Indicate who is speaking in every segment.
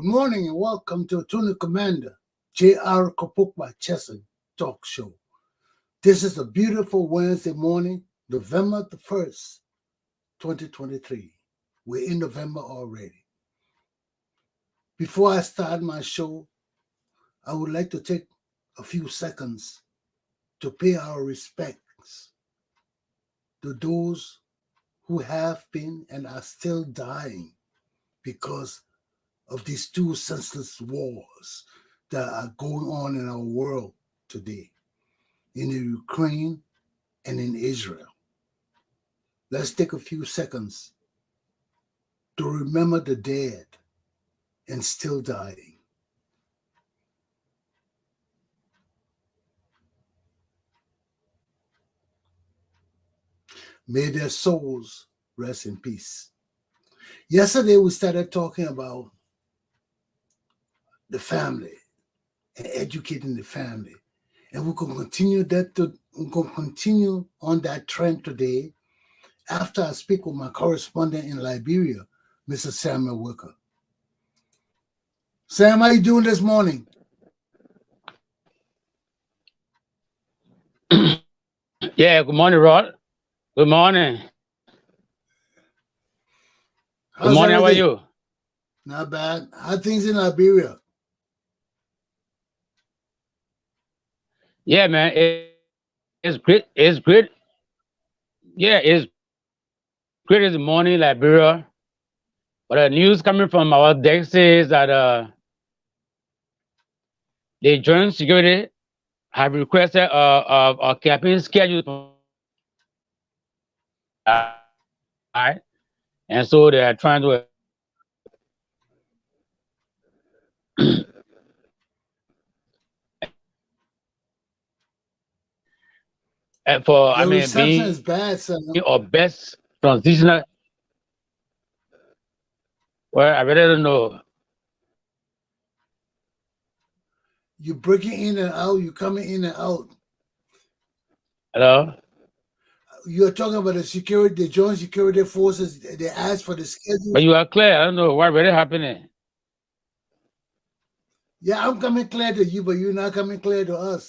Speaker 1: Good morning and welcome to Tuna Commander J.R. Glapohkpa Chesson talk show. This is a beautiful Wednesday morning, November the 1st, 2023. We're in November already. Before I start my show, I would like to take a few seconds to pay our respects to those who have been and are still dying because of these two senseless wars that are going on in our world today, in the Ukraine and in Israel. Let's take a few seconds to remember the dead and still dying. May their souls rest in peace. Yesterday, we started talking about the family and educating the family. And we're going to continue on that trend today after I speak with my correspondent in Liberia, Mr. Samuel Wicker. Sam, how you doing this morning?
Speaker 2: Yeah, good morning, Rod. Good morning. Good morning, how are you?
Speaker 1: Not bad. How things in Liberia?
Speaker 2: Yeah, man, it's great. It's great. Yeah, it's great this morning, Liberia. But the news coming from our desk says that the joint security have requested a campaign schedule, right? And so they are trying to for
Speaker 1: Your reception
Speaker 2: being
Speaker 1: is bad, son.
Speaker 2: our best transitional. Well, I really don't know.
Speaker 1: You're breaking in and out. You're coming in and out.
Speaker 2: Hello?
Speaker 1: You're talking about the joint security forces. They asked for the schedule.
Speaker 2: But you are clear. I don't know what really happening.
Speaker 1: Yeah, I'm coming clear to you, but you're not coming clear to us.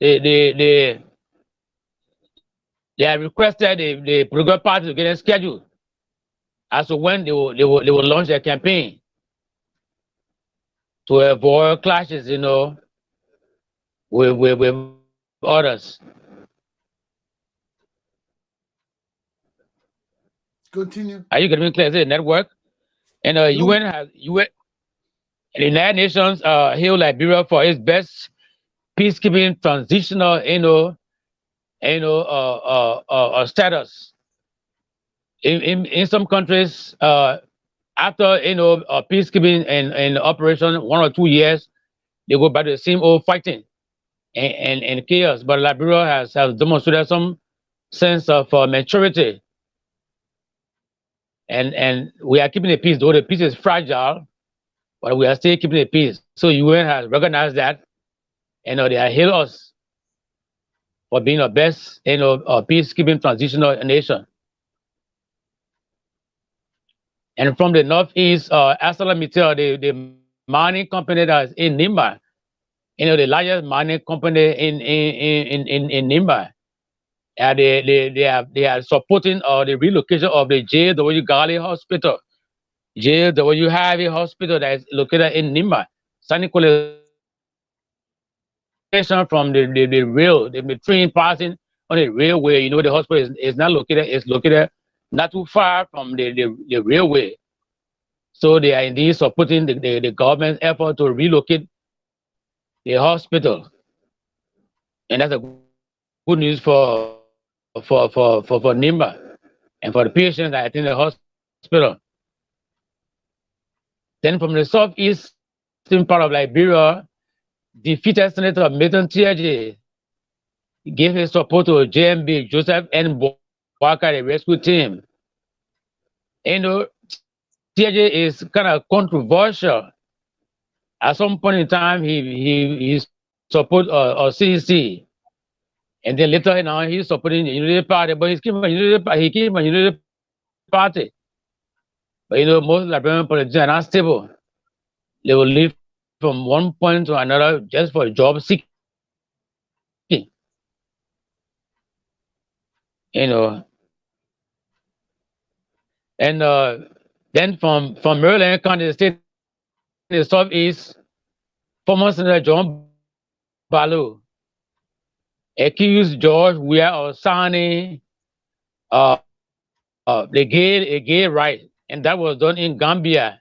Speaker 2: They have requested the political party to get a schedule as to when they will launch their campaign to avoid clashes, with others.
Speaker 1: Continue.
Speaker 2: Are you getting clear? Is it a network? And the United Nations hailed Liberia for its best peacekeeping transitional, status. In some countries, after peacekeeping and operation 1 or 2 years, they go back to the same old fighting and chaos. But Liberia has demonstrated some sense of maturity, and we are keeping the peace. Though the peace is fragile, but we are still keeping the peace. So UN has recognized that, and they have hailed us for being the best, peacekeeping transitional nation. And from the northeast, ArcelorMittal, the mining company that is in Nimba, the largest mining company in Nimba, they are supporting the relocation of the J.W. Gali Hospital, J.W. Harvey Hospital that is located in Nimba. From the rail, the train passing on the railway, the hospital is not located. It's located not too far from the railway. So they are indeed supporting the government's effort to relocate the hospital, and that's a good news for Nimba and for the patients that attend the hospital. Then from the southeastern part of Liberia, defeated Senator Milton Tiaje gave his support to JMB Joseph N. Walker, the rescue team. Tiaje is kind of controversial. At some point in time, he support CDC, and then later now he's supporting the Unity Party, but he came from Unity party. But most Liberian politicians are not stable. They will leave from one point to another just for job seeking. You know, and then from Maryland County, the state in the southeast, former Senator John Ballo accused George Weah of signing a gay right, and that was done in Gambia,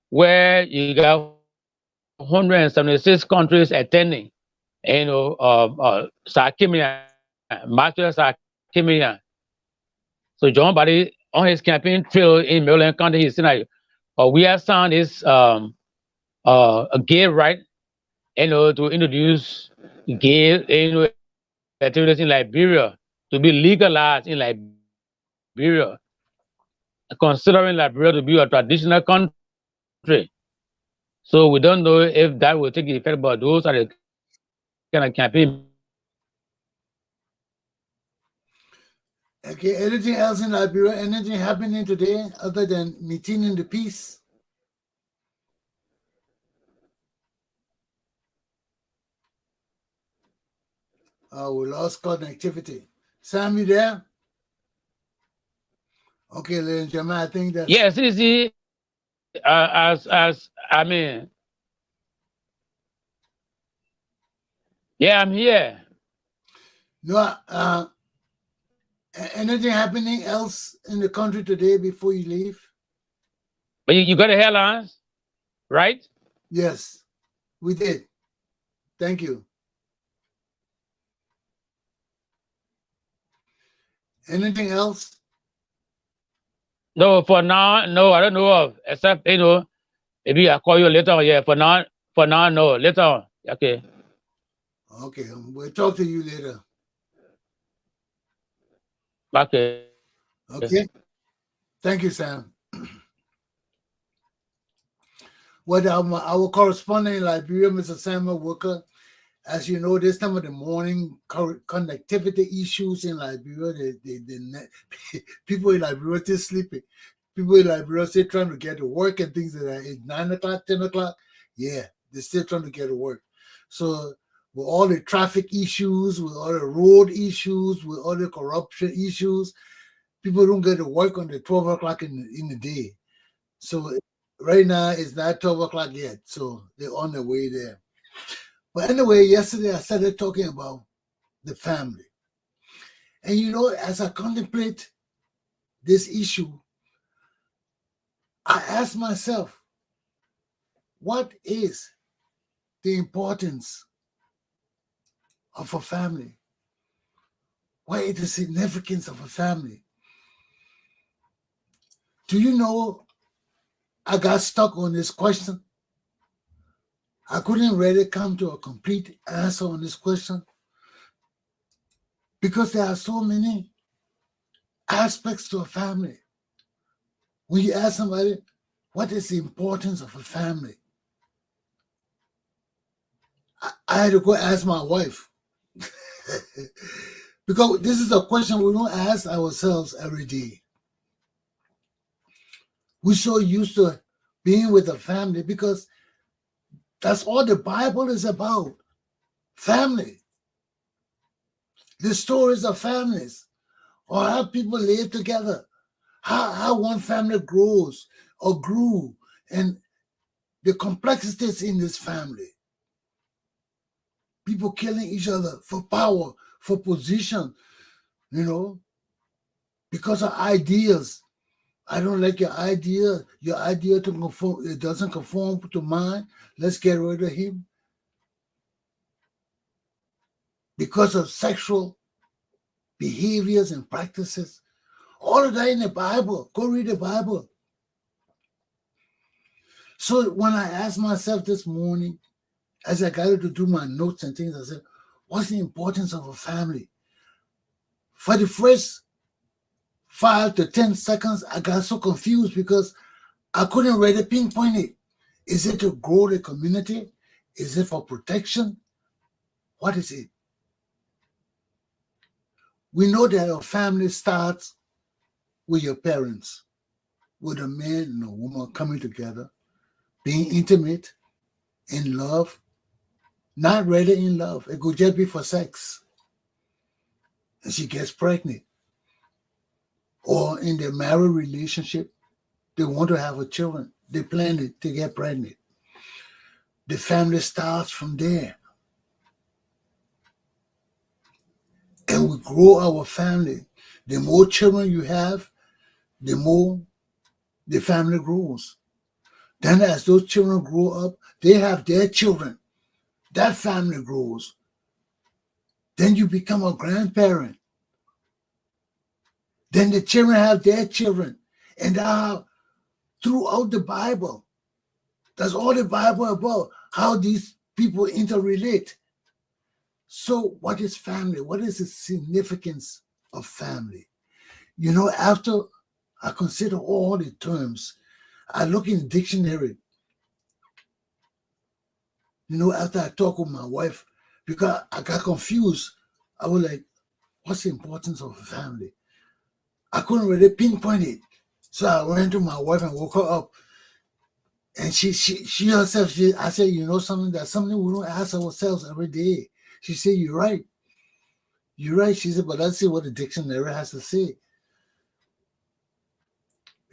Speaker 2: where you got 176 countries attending. Sarkimian, Marcus Sarkimian. So John Body on his campaign trail in Maryland County, he said like, we have signed this a gay right, to introduce gay, activities in Liberia to be legalized in Liberia, considering Liberia to be a traditional country. So we don't know if that will take effect, but those are the kind of campaign measures that he took.
Speaker 1: Okay, anything else in Liberia? Anything happening today other than maintaining the peace? We lost connectivity. Sam, you there? Okay, ladies and gentlemen, I think that's...
Speaker 2: Yes, you see, yeah, I'm here.
Speaker 1: No, anything happening else in the country today before you leave?
Speaker 2: But you got the headlines, right?
Speaker 1: Yes, we did. Thank you. Anything else?
Speaker 2: No, for now, no, I don't know of, except, maybe I'll call you later. Yeah, for now, no, later on. Okay.
Speaker 1: Okay, we'll talk to you later.
Speaker 2: Okay.
Speaker 1: Okay. Thank you, Sam. Well, our correspondent in Liberia, Mr. Samuel Walker, as you know, this time of the morning, connectivity issues in Liberia, people in Liberia still sleeping. People in Liberia still trying to get to work and things like that. It's 9 o'clock, 10 o'clock. Yeah, they're still trying to get to work. So with all the traffic issues, with all the road issues, with all the corruption issues, people don't get to work on the 12 o'clock in the day. So right now, it's not 12 o'clock yet. So they're on their way there. But anyway, yesterday I started talking about the family. And as I contemplate this issue, I ask myself, what is the importance of a family? What is the significance of a family? Do you know I got stuck on this question? I couldn't really come to a complete answer on this question because there are so many aspects to a family. When you ask somebody, what is the importance of a family? I had to go ask my wife. Because this is a question we don't ask ourselves every day. We're so used to being with a family because that's all the Bible is about. Family. The stories of families, or how people live together, how one family grows or grew, and the complexities in this family. People killing each other for power, for position, because of ideas. I don't like your idea. Your idea to conform, it doesn't conform to mine. Let's get rid of him. Because of sexual behaviors and practices. All of that in the Bible. Go read the Bible. So when I asked myself this morning, as I got to do my notes and things, I said, what's the importance of a family? For the first 5 to 10 seconds, I got so confused because I couldn't really pinpoint it. Is it to grow the community? Is it for protection? What is it? We know that a family starts with your parents, with a man and a woman coming together, being intimate, in love, not really in love. It could just be for sex. And she gets pregnant. Or in their married relationship, they want to have a children. They plan it to get pregnant. The family starts from there. And we grow our family. The more children you have, the more the family grows. Then as those children grow up, they have their children. That family grows. Then you become a grandparent. Then the children have their children. And throughout the Bible, that's all the Bible about, how these people interrelate. So what is family? What is the significance of family? You know, after I consider all the terms, I look in the dictionary. You know, after I talk with my wife, because I got confused, I was like, what's the importance of a family? I couldn't really pinpoint it. So I went to my wife and woke her up. And she herself, I said, you know something, that's something we don't ask ourselves every day. She said, you're right. You're right. She said, but let's see what the dictionary has to say.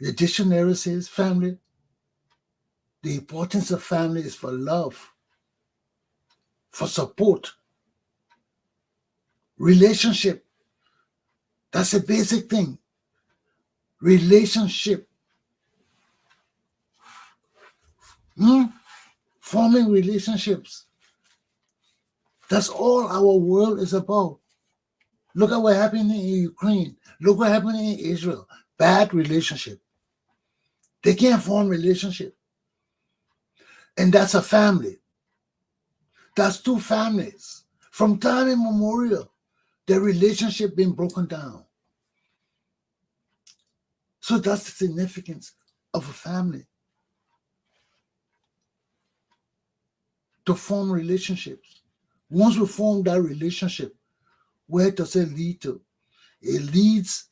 Speaker 1: The dictionary says family. The importance of family is for love, for support, relationship. That's a basic thing. Relationship. Forming relationships. That's all our world is about. Look at what happened in Ukraine. Look what happened in Israel. Bad relationship. They can't form relationship. And that's a family. That's two families. From time immemorial, their relationship been broken down. So that's the significance of a family. To form relationships. Once we form that relationship, where does it lead to? It leads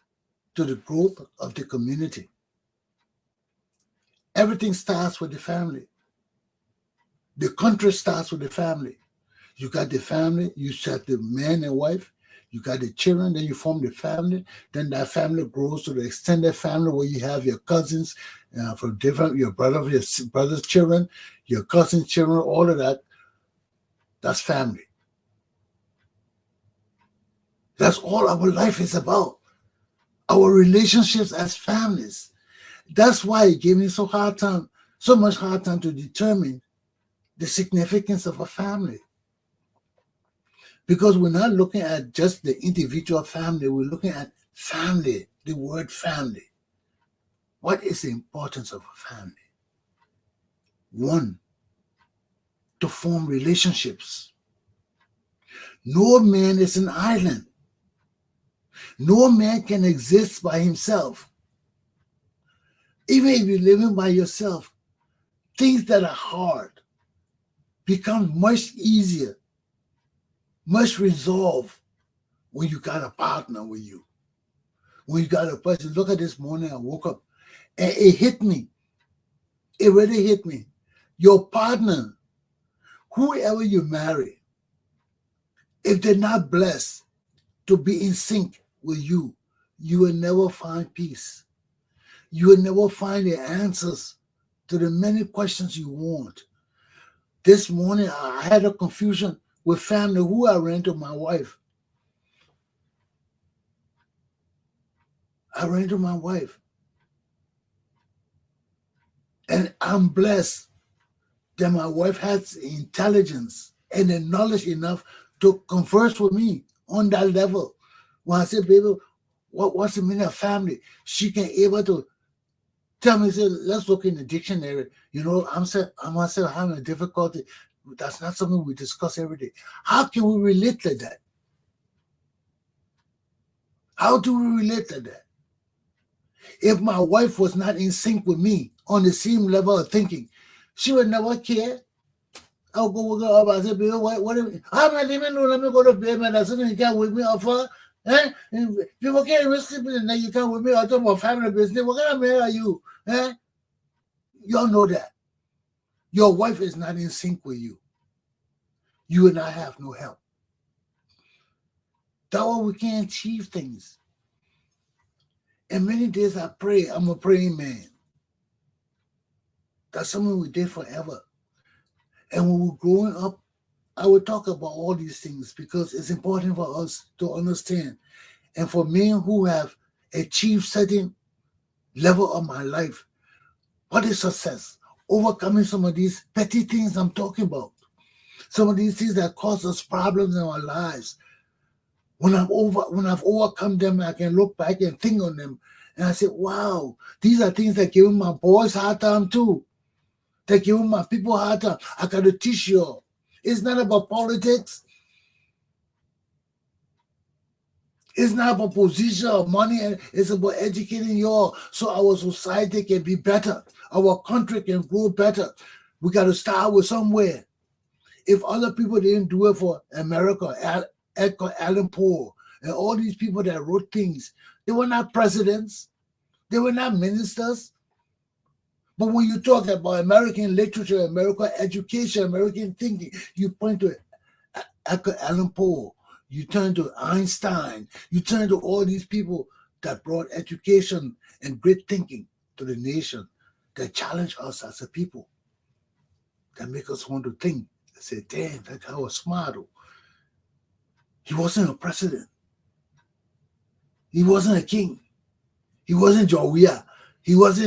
Speaker 1: to the growth of the community. Everything starts with the family. The country starts with the family. You got the family, you set the man and wife, you got the children, then you form the family, then that family grows to the extended family where you have your cousins from different, your brother's children, your cousin's children, all of that. That's family. That's all our life is about. Our relationships as families. That's why it gave me so much hard time to determine the significance of a family. Because we're not looking at just the individual family, we're looking at family, the word family. What is the importance of a family? One, to form relationships. No man is an island. No man can exist by himself. Even if you're living by yourself, things that are hard become much easier, much resolved when you got a partner with you. When you got a person. Look at this morning, I woke up and it hit me. It really hit me. Your partner, whoever you marry, if they're not blessed to be in sync with you, you will never find peace. You will never find the answers to the many questions you want. This morning, I had a confusion with family who I ran to my wife. And I'm blessed that my wife has intelligence and the knowledge enough to converse with me on that level. When I say, baby, what's the meaning of family? She can able to tell me, say, let's look in the dictionary. You know, I'm myself having a difficulty. That's not something we discuss every day. How can we relate to that? How do we relate to that? If my wife was not in sync with me on the same level of thinking, she would never care. I'll go with her up. I said, baby, what I'm not even know, let me go to bed, man. That's something you can't wake me up for. People can't even sleep in the night. You come with me. I talk about family business. What kind of man are you? Eh? Y'all know that. Your wife is not in sync with you. You and I have no help. That's why we can't achieve things. And many days I pray. I'm a praying man. That's something we did forever. And when we're growing up, I will talk about all these things because it's important for us to understand. And for men who have achieved certain level of my life, what is success? Overcoming some of these petty things I'm talking about. Some of these things that cause us problems in our lives. When I've overcome them, I can look back and think on them. And I say, wow, these are things that give my boys hard time too. They give my people hard time. I got to teach you all. It's not about politics. It's not about position or money. It's about educating you all so our society can be better. Our country can grow better. We got to start with somewhere. If other people didn't do it for America, Edgar Allan Poe, and all these people that wrote things, they were not presidents. They were not ministers. But when you talk about American literature, American education, American thinking, you point to Edgar Allan Poe, you turn to Einstein, you turn to all these people that brought education and great thinking to the nation, that challenge us as a people, that make us want to think, and say, damn, that guy was smart. He wasn't a president. He wasn't a king. He wasn't Jawia. He was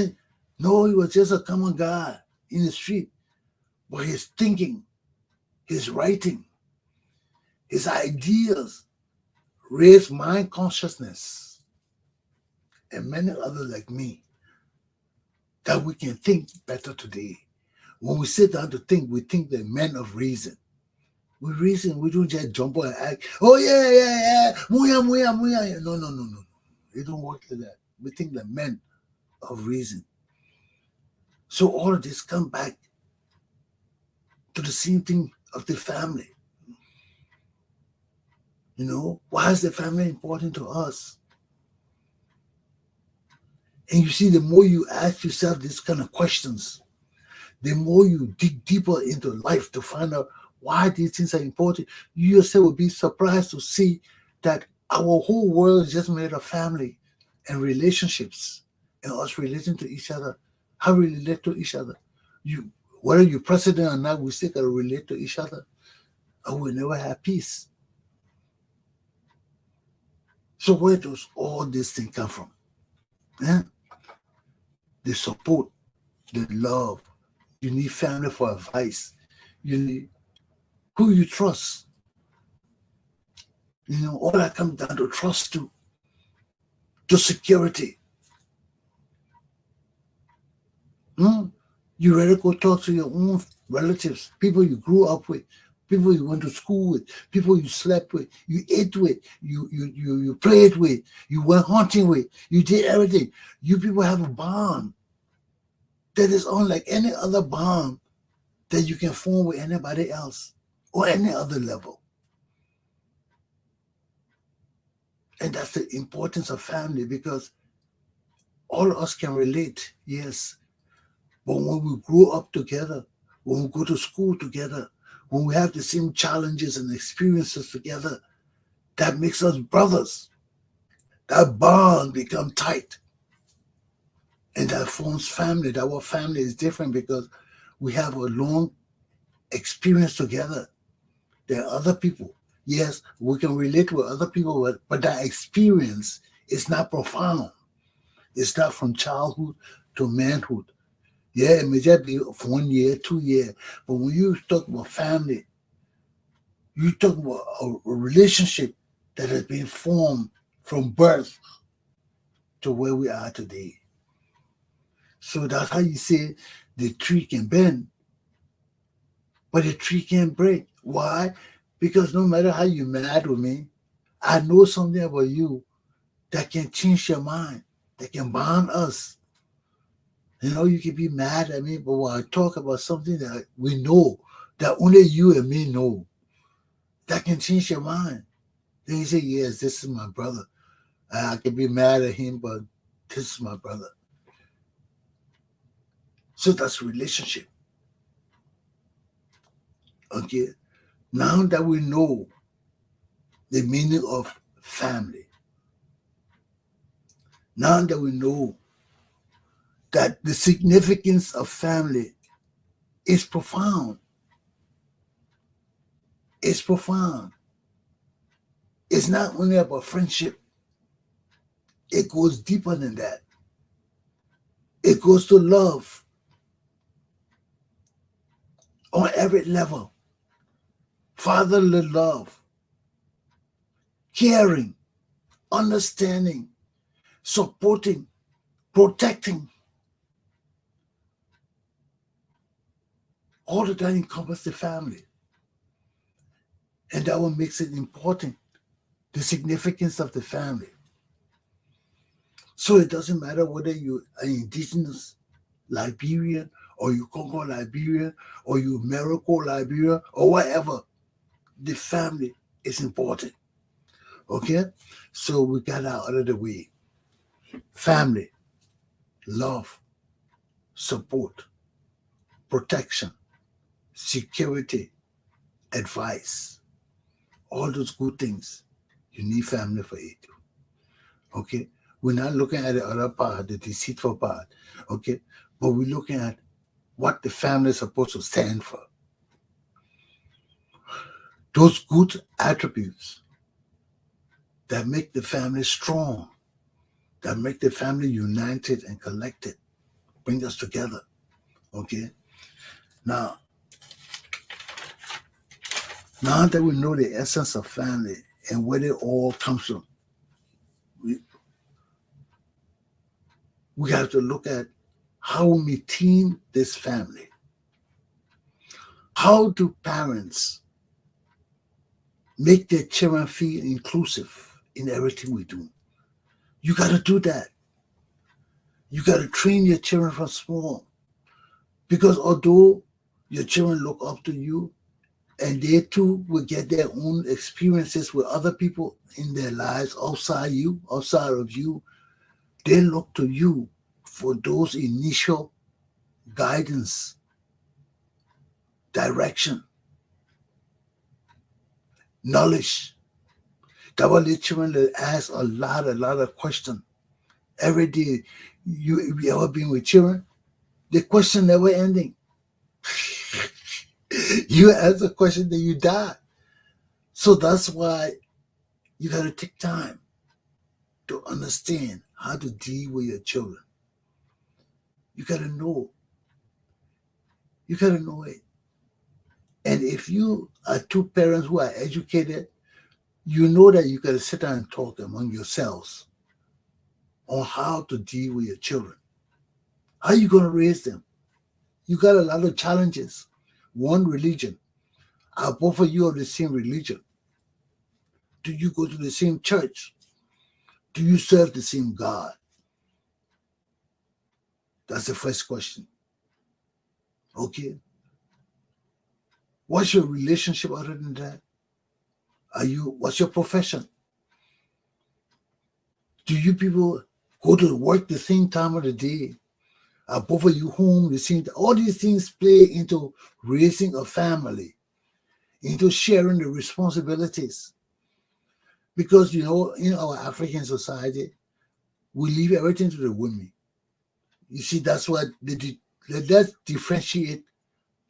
Speaker 1: just a common guy in the street. But his thinking, his writing, his ideas raised my consciousness and many others like me that we can think better today. When we sit down to think, we think the men of reason. We reason, we don't just jump on and act, oh yeah, muya, muya, muya. No. It don't work like that. We think the men of reason. So all of this come back to the same thing of the family. You know, why is the family important to us? And you see, the more you ask yourself these kind of questions, the more you dig deeper into life to find out why these things are important, you yourself will be surprised to see that our whole world is just made of family and relationships and us relating to each other, how we relate to each other. Whether you're president or not, we still got to relate to each other, or we'll never have peace. So where does all this thing come from? Yeah? The support, the love. You need family for advice. You need who you trust. You know, all that comes down to trust to security. You rather go talk to your own relatives, people you grew up with, people you went to school with, people you slept with, you ate with, you played with, you went hunting with, you did everything. You people have a bond that is unlike any other bond that you can form with anybody else or any other level. And that's the importance of family, because all of us can relate, yes. But when we grow up together, when we go to school together, when we have the same challenges and experiences together, that makes us brothers. That bond becomes tight. And that forms family. That our family is different because we have a long experience together. There are other people. Yes, we can relate with other people, but that experience is not profound. It's not from childhood to manhood. Yeah, it may just be for 1 year, 2 years. But when you talk about family, you talk about a relationship that has been formed from birth to where we are today. So that's how you say the tree can bend, but the tree can't break. Why? Because no matter how you mad with me, I know something about you that can change your mind, that can bond us. You know, you can be mad at me, but when I talk about something that we know, that only you and me know, that can change your mind. Then you say, yes, this is my brother. I can be mad at him, but this is my brother. So that's relationship. Okay. Now that we know the meaning of family, now that we know that the significance of family is profound, it's profound. It's not only about friendship, it goes deeper than that. It goes to love on every level. Fatherly love, caring, understanding, supporting, protecting. All of that encompasses the family. And that what makes it important, the significance of the family. So it doesn't matter whether you're an indigenous Liberian or you Congo Liberian or you Morocco Liberia or whatever, the family is important. Okay? So we got out of the way. Family, love, support, protection, security, advice, all those good things. You need family for it. Okay? We're not looking at the other part, the deceitful part. Okay? But we're looking at what the family is supposed to stand for. Those good attributes that make the family strong, that make the family united and collected, bring us together. Okay? Now that we know the essence of family and where it all comes from, we have to look at how we maintain this family. How do parents make their children feel inclusive in everything we do? You got to do that. You got to train your children from small. Because although your children look up to you and they too will get their own experiences with other people in their lives outside of you, they look to you for those initial guidance, direction, knowledge. That will let children ask a lot of questions. Every day, you ever been with children? The question never ending. You ask a question, then you die. So that's why you got to take time to understand how to deal with your children. You got to know. You got to know it. And if you are two parents who are educated, you know that you got to sit down and talk among yourselves on how to deal with your children. How are you going to raise them? You got a lot of challenges. One, religion. Are both of you of the same religion? Do you go to the same church? Do you serve the same God? That's the first question. Okay. What's your relationship other than that? What's your profession? Do you people go to work the same time of the day? Are both of you home the same time? All these things play into raising a family, into sharing the responsibilities. Because, in our African society, we leave everything to the women. You see, that's what that differentiate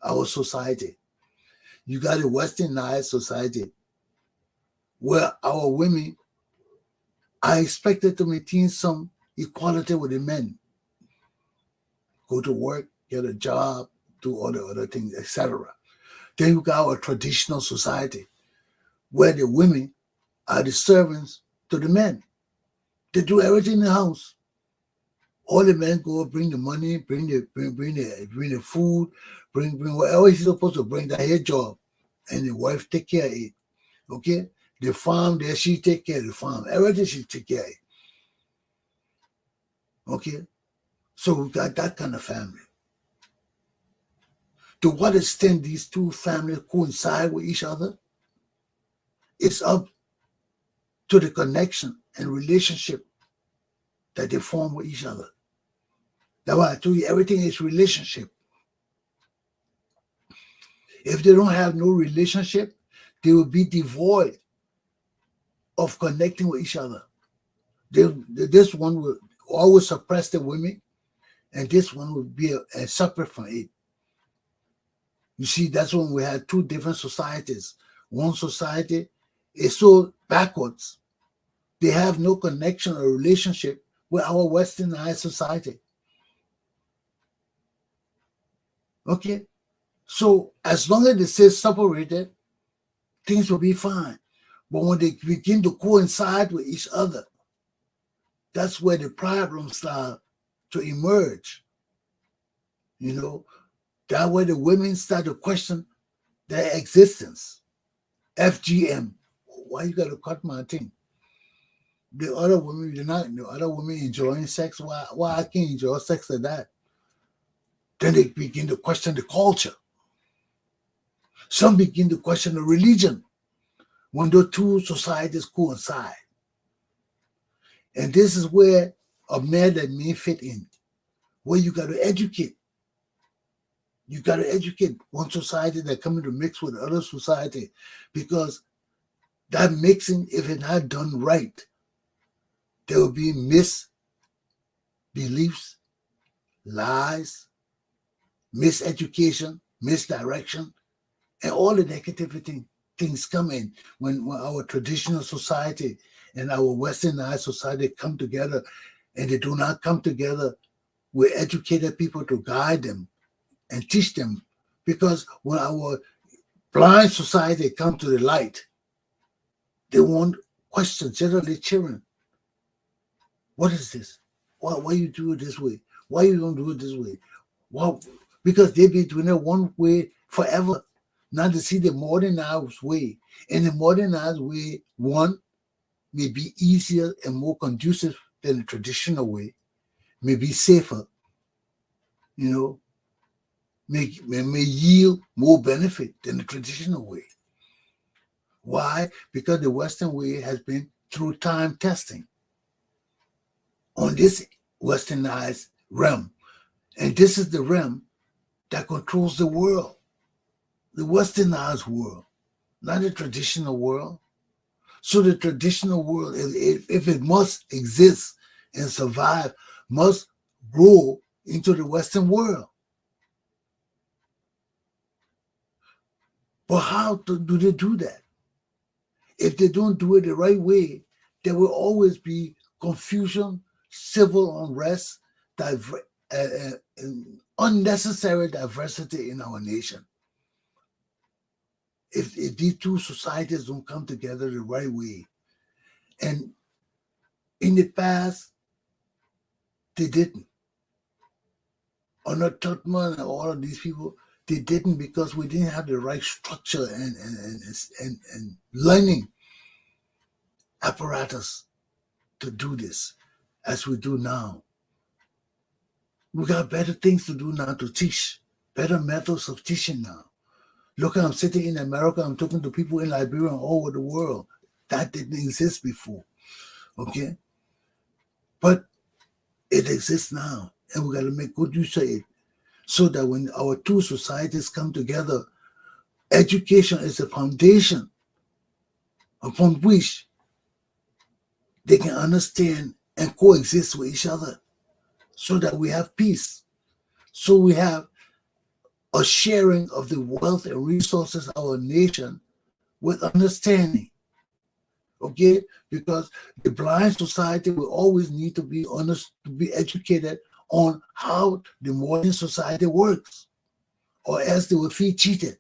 Speaker 1: our society. You got a westernized society where our women are expected to maintain some equality with the men. Go to work, get a job, do all the other things, etc. Then you got our traditional society where the women are the servants to the men. They do everything in the house. All the men go bring the money, bring the food, bring whatever he's supposed to bring. That his job, and the wife take care of it. Okay, the farm there, she take care of the farm. Everything she take care of it. Okay, so we got that kind of family. To what extent these two families coincide with each other, it's up to the connection and relationship that they form with each other. That's why I told you everything is relationship. If they don't have no relationship, they will be devoid of connecting with each other. This one will always suppress the women, and this one will be separate from it. You see, that's when we have two different societies. One society is so backwards, they have no connection or relationship with our westernized society. Okay? So as long as they stay separated, things will be fine. But when they begin to coincide with each other, that's where the problems start to emerge. You know, that's where the women start to question their existence. FGM. Why you gotta cut my thing? The other women, the other women enjoying sex. Why I can't enjoy sex like that? Then they begin to question the culture. Some begin to question the religion when those two societies coincide. And this is where a man that may fit in, where you got to educate. You got to educate one society that coming to mix with the other society, because that mixing, if it's not done right, there will be misbeliefs, lies, miseducation, misdirection, and all the negativity things come in when our traditional society and our westernized society come together, and they do not come together with educated people to guide them and teach them. Because when our blind society come to the light, they want questions, generally children. What is this? Why you do it this way? Why you don't do it this way? Well, because they've been doing it one way forever. Now to see the modernized way. And the modernized way, one, may be easier and more conducive than the traditional way, may be safer, you know, may yield more benefit than the traditional way. Why? Because the Western way has been through time testing on this westernized realm. And this is the realm that controls the world, the westernized world, not the traditional world. So the traditional world, if it must exist and survive, must grow into the Western world. But how do they do that? If they don't do it the right way, there will always be confusion, civil unrest, unnecessary diversity in our nation. If these two societies don't come together the right way. And in the past, they didn't. Under Tubman and all of these people, they didn't, because we didn't have the right structure and learning apparatus to do this as we do now. We got better things to do now to teach, better methods of teaching now. Look, I'm sitting in America, I'm talking to people in Liberia and all over the world. That didn't exist before, okay? But it exists now, and we got to make good use of it, so that when our two societies come together, education is the foundation upon which they can understand and coexist with each other, so that we have peace. So we have a sharing of the wealth and resources of our nation with understanding. Okay? Because the blind society will always need to be honest, to be educated on how the modern society works, or else they will feel cheated,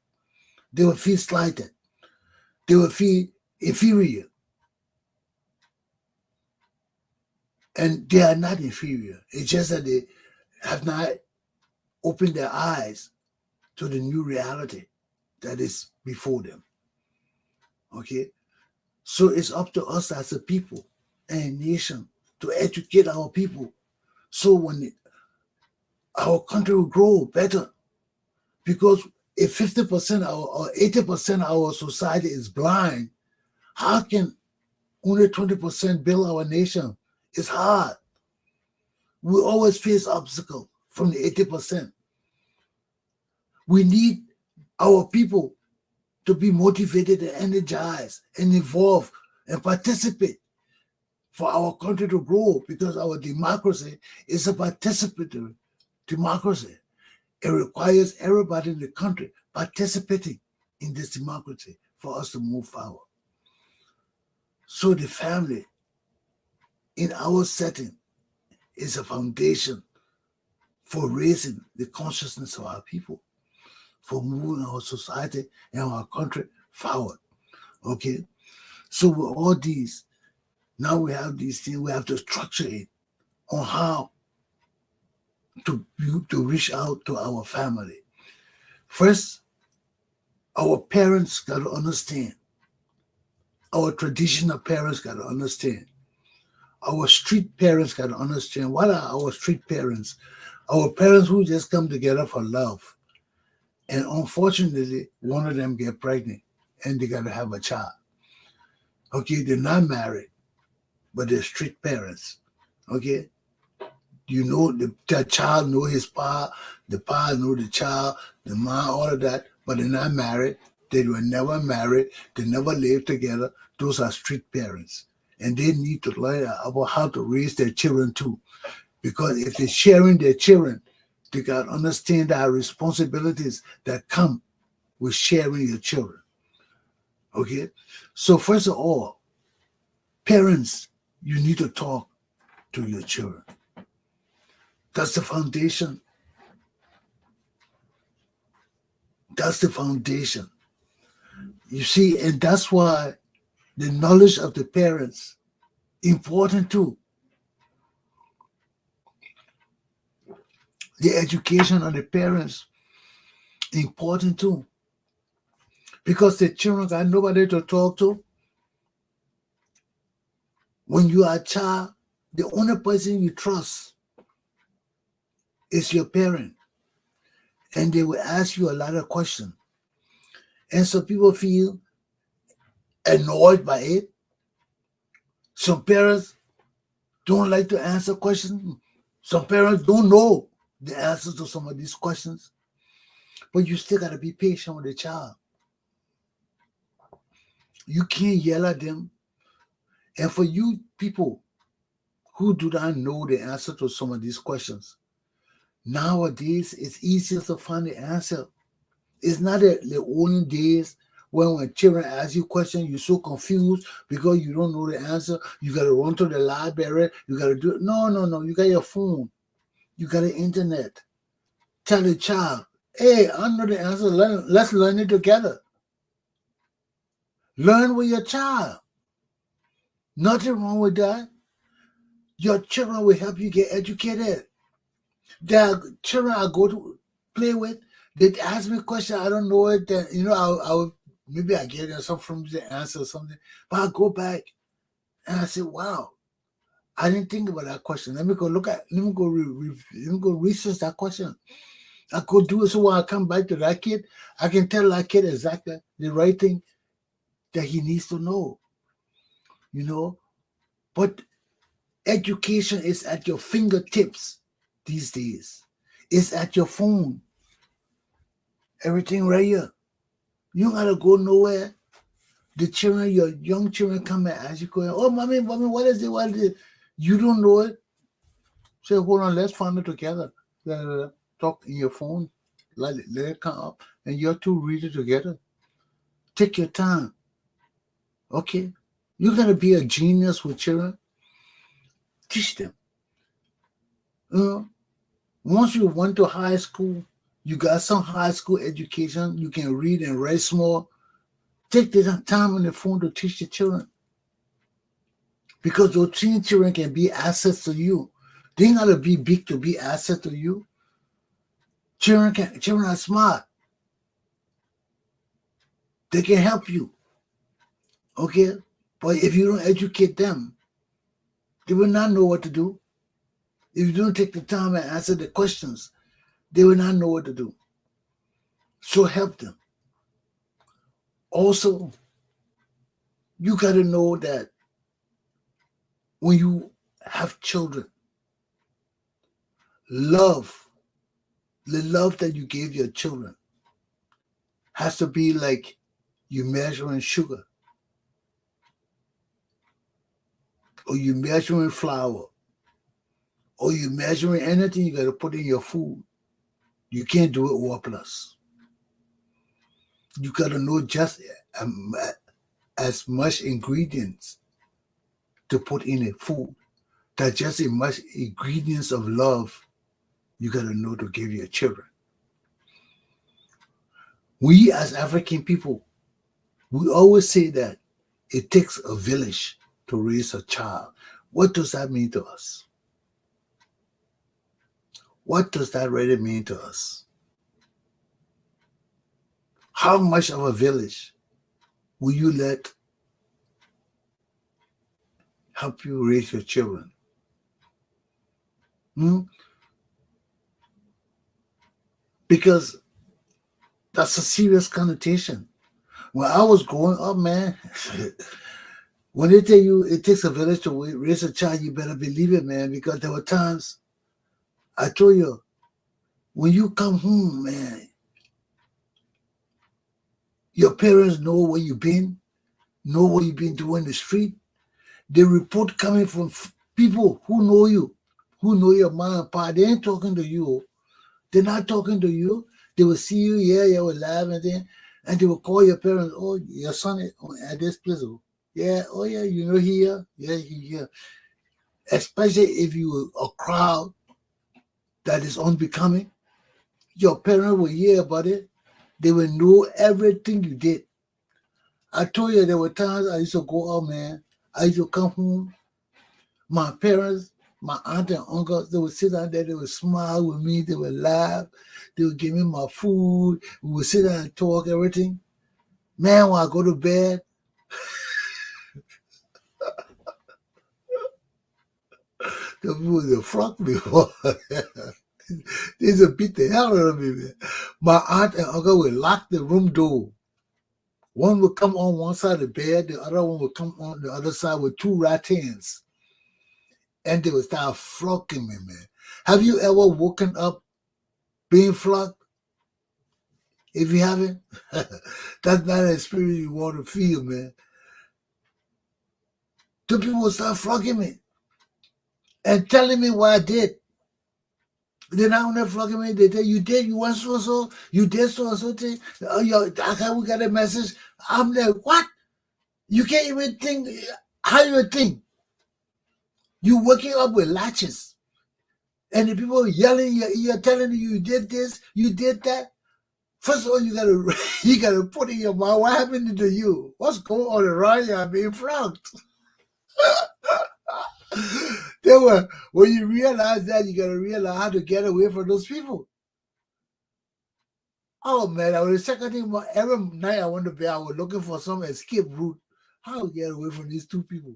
Speaker 1: they will feel slighted, they will feel inferior. And they are not inferior. It's just that they have not opened their eyes to the new reality that is before them. Okay? So it's up to us as a people and a nation to educate our people, so when our country will grow better. Because if 50% or 80% of our society is blind, how can only 20% build our nation. It's hard. We always face obstacles from the 80%. We need our people to be motivated and energized and involved and participate for our country to grow, because our democracy is a participatory democracy. It requires everybody in the country participating in this democracy for us to move forward. So the family in our setting is a foundation for raising the consciousness of our people, for moving our society and our country forward. Okay? So with all these, now we have these things, we have to structure it on how to reach out to our family. First, our parents got to understand. Our traditional parents got to understand. Our street parents got to understand. What are our street parents? Our parents who just come together for love. And unfortunately, one of them get pregnant and they got to have a child. Okay, they're not married, but they're street parents. Okay? You know, the child know his pa, the pa know the child, the mom, all of that, but they're not married. They were never married. They never lived together. Those are street parents. And they need to learn about how to raise their children too. Because if they're sharing their children, they got to understand our responsibilities that come with sharing your children. Okay? So first of all, parents, you need to talk to your children. That's the foundation. That's the foundation. You see, and that's why the knowledge of the parents important too. The education of the parents important too. Because the children got nobody to talk to. When you are a child, the only person you trust is your parent. And they will ask you a lot of questions. And some people feel annoyed by it. Some parents don't like to answer questions. Some parents don't know the answers to some of these questions. But you still got to be patient with the child. You can't yell at them. And for you people who do not know the answer to some of these questions, nowadays it's easier to find the answer. It's not the olden days when children ask you questions, you're so confused because you don't know the answer. You got to run to the library. You got to do it. No. You got your phone. You got the internet. Tell the child, hey, I know the answer. Let's learn it together. Learn with your child. Nothing wrong with that. Your children will help you get educated. There are children I go to play with. They ask me questions. I don't know it. Then maybe I get some from the answer or something. But I go back and I say, wow, I didn't think about that question. Let me go research that question. I go do it, so when I come back to that kid, I can tell that kid exactly the right thing that he needs to know. But education is at your fingertips these days. It's at your phone. Everything right here. You don't gotta go nowhere. The children, your young children come and ask you, oh, mommy, what is it? What is it? You don't know it. Say, hold on, let's find it together. Talk in your phone. Let it come up. And you two read it together. Take your time. Okay? You gotta be a genius with children. Teach them. Once you went to high school, you got some high school education, you can read and write small. Take the time on the phone to teach the children. Because those teen children can be assets to you. They ain't gotta be big to be assets to you. Children are smart. They can help you. Okay? But if you don't educate them, they will not know what to do. If you don't take the time and answer the questions, they will not know what to do. So help them. Also, you got to know that when you have children, love, the love that you gave your children has to be like you measuring sugar or you measuring flour or you measuring anything you got to put in your food. You can't do it worthless. You got to know just as much ingredients to put in a food. That's just as much ingredients of love you got to know to give your children. We as African people, we always say that it takes a village to raise a child. What does that mean to us? What does that really mean to us? How much of a village will you let help you raise your children? Because that's a serious connotation. When I was growing up, man, when they tell you it takes a village to raise a child, you better believe it, man, because there were times, I told you, when you come home, man, your parents know where you've been, know what you've been doing in the street. The report coming from people who know you, who know your mom and pa, they ain't talking to you. They're not talking to you. They will see you, yeah, will laugh and then, and they will call your parents, oh, your son is at this place. Yeah, oh yeah, you know here, yeah, here. Especially if you are a crowd that is unbecoming, your parents will hear about it. They will know everything you did. I told you there were times I used to go out, man. I used to come home. My parents, my aunt and uncles, they would sit down there, they would smile with me, they would laugh, they would give me my food, we would sit down and talk, everything. Man, when I go to bed, the people would fuck me. They used to beat the hell out of me, man. My aunt and uncle would lock the room door. One would come on one side of the bed, the other one would come on the other side with two rattans. And they would start flocking me, man. Have you ever woken up being flocked? If you haven't, that's not an experience you want to feel, man. Two people would start flocking me and telling me what I did. They're not only flocking me, they tell you did, you want so, you did so thing. Oh, we got a message. I'm like, what? You can't even think. How you think? You waking up with latches. And the people yelling in your ear, telling you you did this, you did that. First of all, you gotta put in your mind what happened to you. What's going on around you? I'm being flogged. When you realize that, you gotta realize how to get away from those people. Oh man, I was the second thing every night I went to bed, I was looking for some escape route. How to get away from these two people?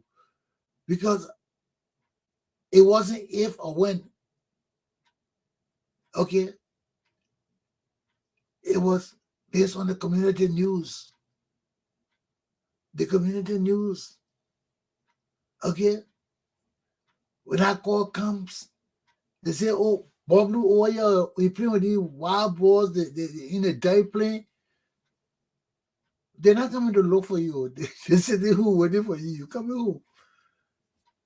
Speaker 1: Because it wasn't if or when. Okay. It was based on the community news. The community news. Okay. When that call comes, they say, oh, Bob Blue, oh yeah, we play with these wild boys in a dive plane. They're not coming to look for you. They say they who waiting for you. You coming home.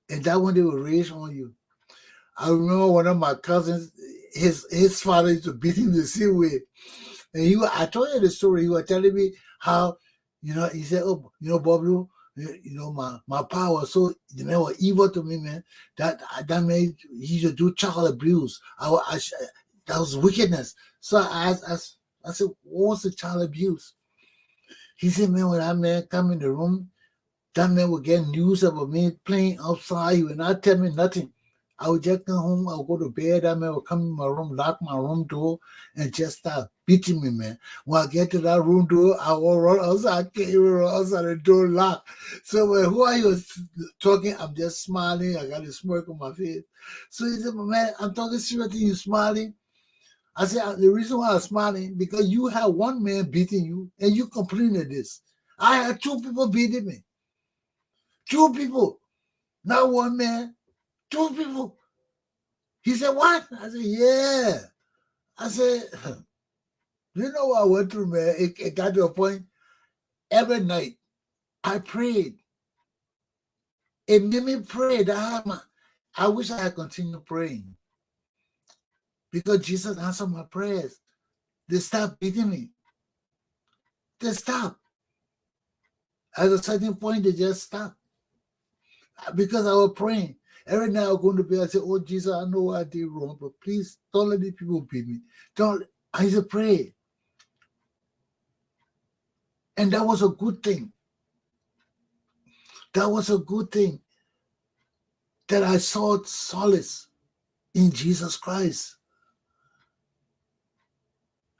Speaker 1: And that one they will raise on you. I remember one of my cousins, his father used to beat him the same way. And I told you the story. He was telling me how, he said, oh, Bob Blue, my pa was so, was evil to me, man. That made, he used to do child abuse. That was wickedness. So I said, what was the child abuse? He said, man, when that man come in the room, that man would get news about me playing outside. He would not tell me nothing. I would just come home, I would go to bed, that man would come in my room, lock my room door, and just start beating me, man. When I get to that room door, I will run outside, I can't even run outside, the door locked. So who are you talking? I'm just smiling, I got a smirk on my face. So he said, man, I'm talking seriously, you smiling? I said, the reason why I'm smiling, because you have one man beating you, and you complaining this. I had two people beating me. Two people. Not one man, two people. He said, what? I said, yeah. I said, you know what I went through, man? It got to a point, every night, I prayed. It made me pray. I wish I had continued praying. Because Jesus answered my prayers. They stopped beating me. They stopped. At a certain point, they just stopped. Because I was praying. Every night I was going to bed, I said, oh, Jesus, I know what I did wrong, but please don't let these people beat me. I used to pray. And that was a good thing. That was a good thing. That I saw solace in Jesus Christ.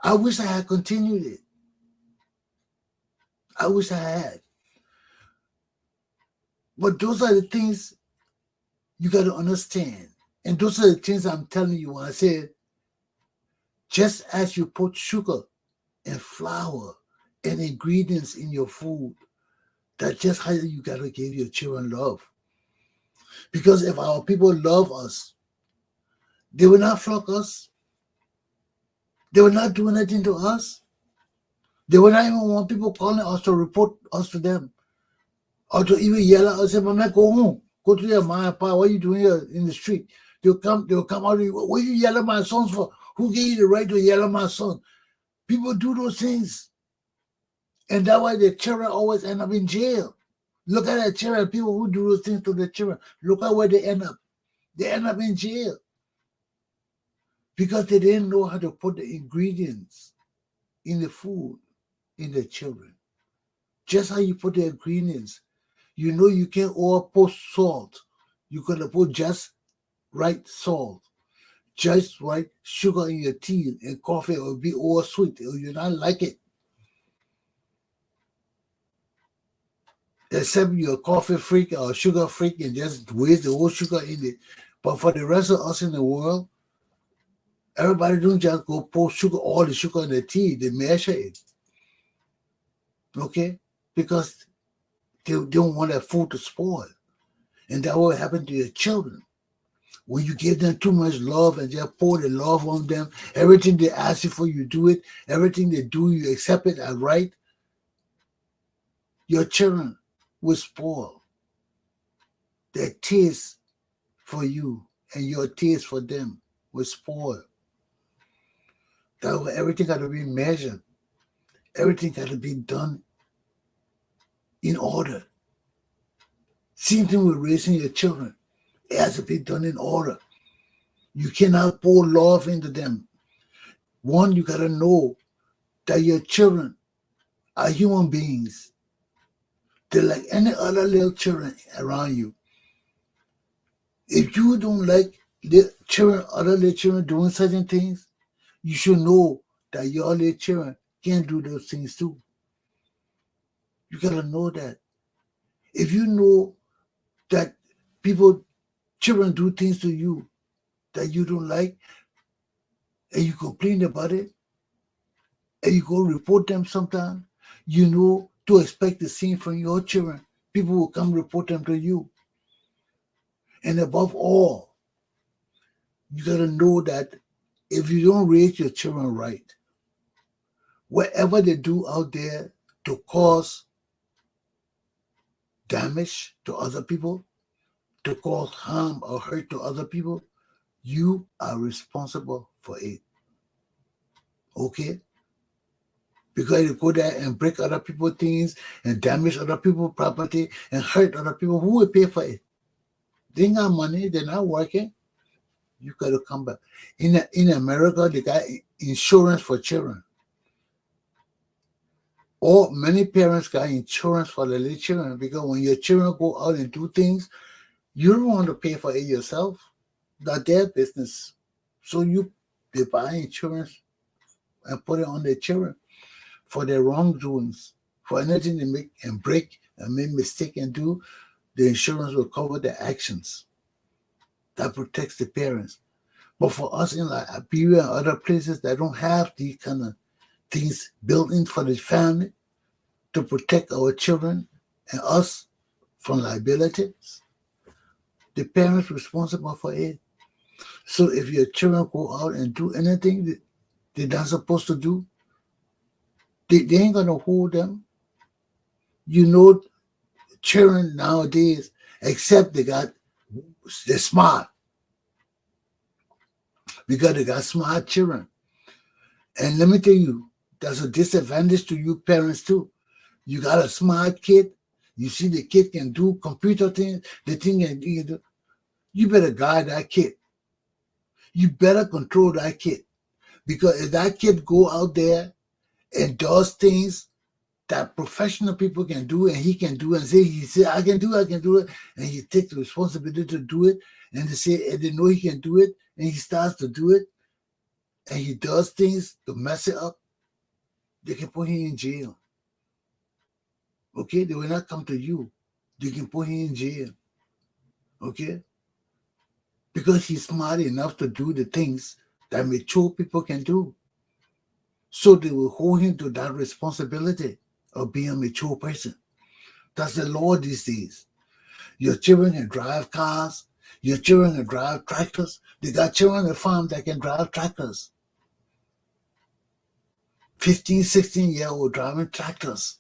Speaker 1: I wish I had continued it. I wish I had. But those are the things you got to understand. And those are the things I'm telling you when I said, just as you put sugar and flour and ingredients in your food, that's just how you got to give your children love. Because if our people love us, they will not flock us. They will not do anything to us. They will not even want people calling us to report us to them. Or to even yell at us, say, Mama, go home. Go to your mom and pa. What are you doing here in the street? They'll come out of you. What are you yelling at my sons for? Who gave you the right to yell at my son? People do those things. And that's why the children always end up in jail. Look at the children, people who do those things to the children. Look at where they end up. They end up in jail. Because they didn't know how to put the ingredients in the food in the children. Just how you put the ingredients. You know you can't all put salt. You got to put just right salt. Just right sugar in your tea and coffee. It will be all sweet. Or you not like it. Except you're a coffee freak or a sugar freak and just waste the whole sugar in it. But for the rest of us in the world, everybody don't just go pour sugar, all the sugar in the tea. They measure it. Okay? Because they don't want their food to spoil. And that will happen to your children. When you give them too much love and just pour the love on them, everything they ask you for, you do it. Everything they do, you accept it as right. Your children will spoil. Their taste for you and your taste for them will spoil. That way, everything got to be measured. Everything got to be done in order. Same thing with raising your children. It has to be done in order. You cannot pour love into them. One, you got to know that your children are human beings. They're like any other little children around you. If you don't like other little children doing certain things, you should know that your little children can't do those things too. You got to know that. If you know that children do things to you that you don't like, and you complain about it, and you go report them sometime, you know to expect the same from your children. People will come report them to you. And above all, you got to know that if you don't raise your children right, whatever they do out there to cause damage to other people, to cause harm or hurt to other people, you are responsible for it. Okay? Because you go there and break other people's things and damage other people's property and hurt other people, who will pay for it? They ain't got money, they're not working. You got to come back. In America, they got insurance for children. Or many parents got insurance for their little children because when your children go out and do things, you don't want to pay for it yourself. That's their business. So they buy insurance and put it on their children for their wrongdoings. For anything they make and break and make mistake and do, the insurance will cover their actions. That protects the parents. But for us in like Liberia and other places that don't have these kind of things built in for the family to protect our children and us from liabilities, The parents responsible for it. So if your children go out and do anything that they're not supposed to do, they ain't gonna hold them. You know, children nowadays, except they're smart because they got smart children. And let me tell you, that's a disadvantage to you parents too. You got a smart kid. You see the kid can do computer things, the thing can do. You better guide that kid. You better control that kid. Because if that kid go out there and does things that professional people can do and he can do and he say, I can do it, and he takes the responsibility to do it, and they know he can do it, and he starts to do it, and he does things to mess it up, they can put him in jail. Okay? They will not come to you. They can put him in jail. Okay? Because he's smart enough to do the things that mature people can do. So they will hold him to that responsibility of being a mature person. That's the law these days. Your children can drive cars. Your children can drive tractors. They got children on the farm that can drive tractors. 15, 16-year-old driving tractors,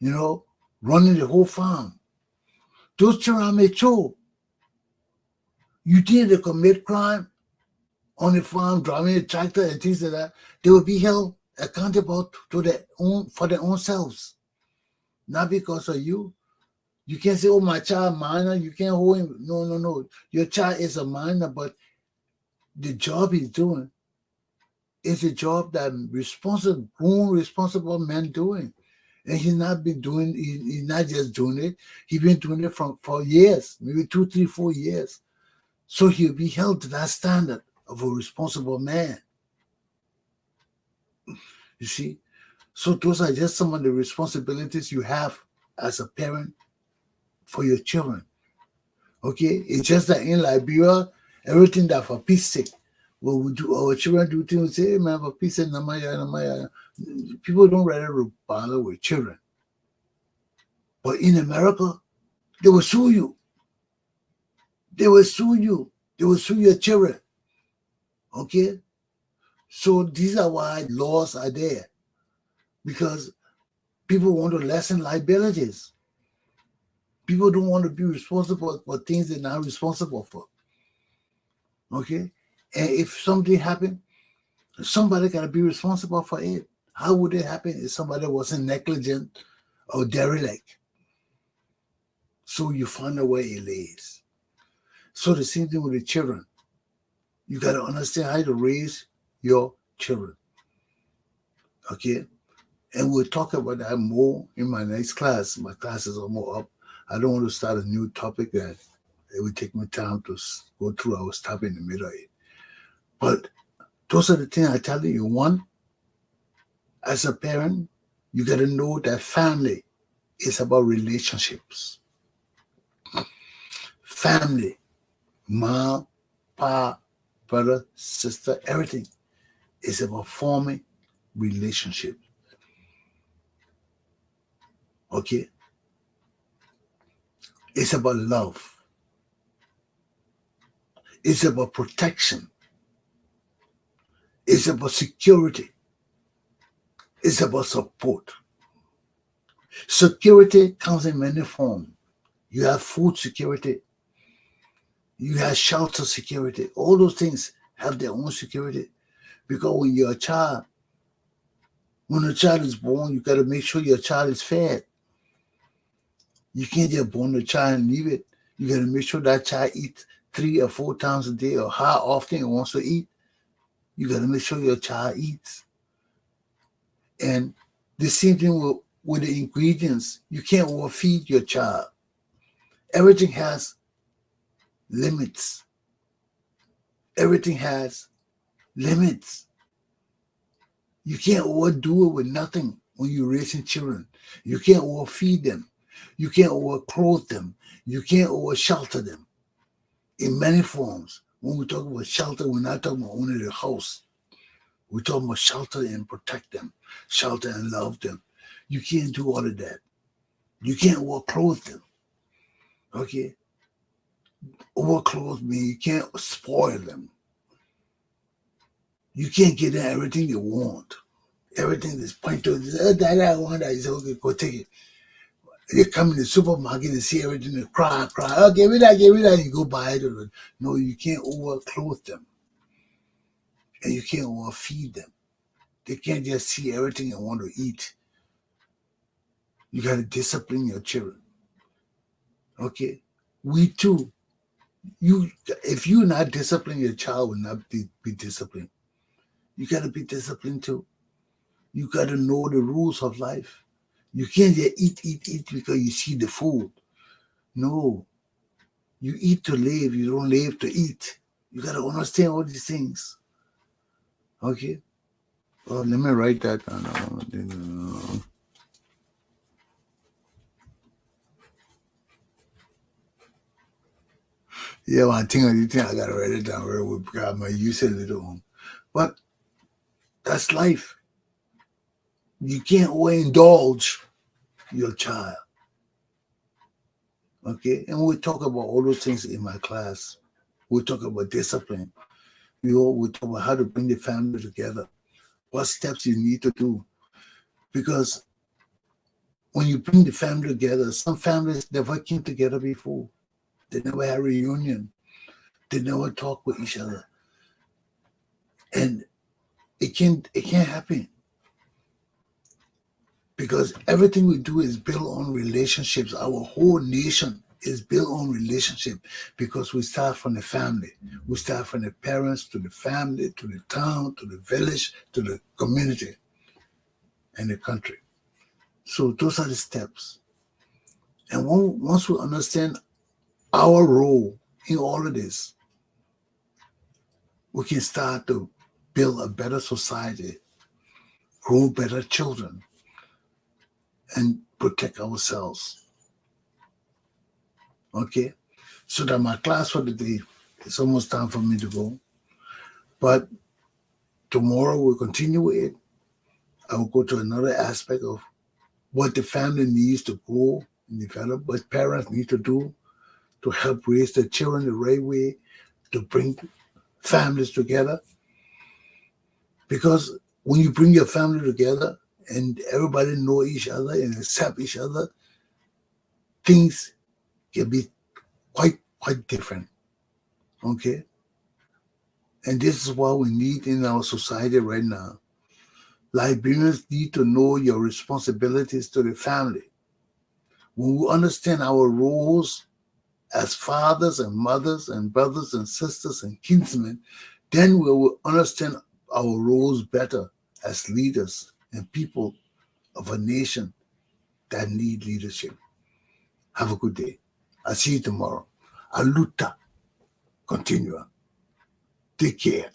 Speaker 1: running the whole farm. Those children are mature. You think they commit crime on the farm, driving a tractor and things like that? They will be held accountable for their own selves. Not because of you. You can't say, oh, my child minor, you can't hold him. No. Your child is a minor, but the job he's doing is a job that grown, responsible men doing. And he's not just doing it. He's been doing it for years, maybe 2, 3, 4 years. So he'll be held to that standard of a responsible man. You see? So those are just some of the responsibilities you have as a parent for your children. Okay? It's just that in Liberia, everything that for peace sake, we do, our children do things, we say, hey man, for peace sake, namaya. People don't rather bother with children. But in America, they will sue you. They will sue you. They will sue your children. Okay? So these are why laws are there. Because people want to lessen liabilities. People don't want to be responsible for things they're not responsible for. Okay? And if something happened, somebody got to be responsible for it. How would it happen if somebody wasn't negligent or derelict? So you find out where it lays. So the same thing with the children. You got to understand how to raise your children. Okay? And we'll talk about that more in my next class. My class is almost up. I don't want to start a new topic that it would take me time to go through. I will stop in the middle of it. But those are the things I tell you. One, as a parent, you got to know that family is about relationships. Family, mom, pa, brother, sister, everything is about forming relationships. Okay? It's about love. It's about protection. It's about security. It's about support. Security comes in many forms. You have food security. You have shelter security. All those things have their own security. Because when you're a child, when a child is born, you got to make sure your child is fed. You can't just born a child and leave it. You got to make sure that child eats 3 or 4 times a day, or how often it wants to eat. You got to make sure your child eats. And the same thing with the ingredients. You can't overfeed your child. Everything has limits. Everything has limits. You can't overdo it with nothing when you're raising children. You can't overfeed them. You can't overclothe them. You can't overshelter them. In many forms. When we talk about shelter, we're not talking about only the house. We're talking about shelter and protect them. Shelter and love them. You can't do all of that. You can't overclothe them. Okay? overclothe me. You can't spoil them. You can't get them everything you want. Everything is pointed. That I want. I say, okay, go take it. You come in the supermarket and see everything and cry. Oh, give me that, you go buy it. No, you can't overclothe them. And you can't overfeed them. They can't just see everything and want to eat. You got to discipline your children. Okay? We too. If you not discipline, your child will not be disciplined. You got to be disciplined too. You got to know the rules of life. You can't just eat because you see the food. No. You eat to live. You don't live to eat. You got to understand all these things. Okay? Oh, let me write that down. Yeah, I think I got to write it down very well because I might use it later on. But that's life. You can't overindulge your child. Okay? And we talk about all those things in my class. We talk about discipline. We talk about how to bring the family together. What steps you need to do. Because when you bring the family together, some families never came together before. They never had a reunion. They never talk with each other. And it can't happen. Because everything we do is built on relationships. Our whole nation is built on relationship because we start from the family. We start from the parents to the family, to the town, to the village, to the community and the country. So those are the steps. And once we understand our role in all of this, we can start to build a better society, grow better children, and protect ourselves. Okay? So that my class for the day, it's almost time for me to go. But tomorrow we'll continue with it. I will go to another aspect of what the family needs to grow and develop, what parents need to do to help raise their children the right way, to bring families together. Because when you bring your family together and everybody know each other and accept each other, things can be quite different. Okay? And this is what we need in our society right now. Liberians need to know your responsibilities to the family. When we understand our roles as fathers and mothers and brothers and sisters and kinsmen, then we will understand our roles better as leaders and people of a nation that need leadership. Have a good day. I'll see you tomorrow. Aluta. Continua. Take care.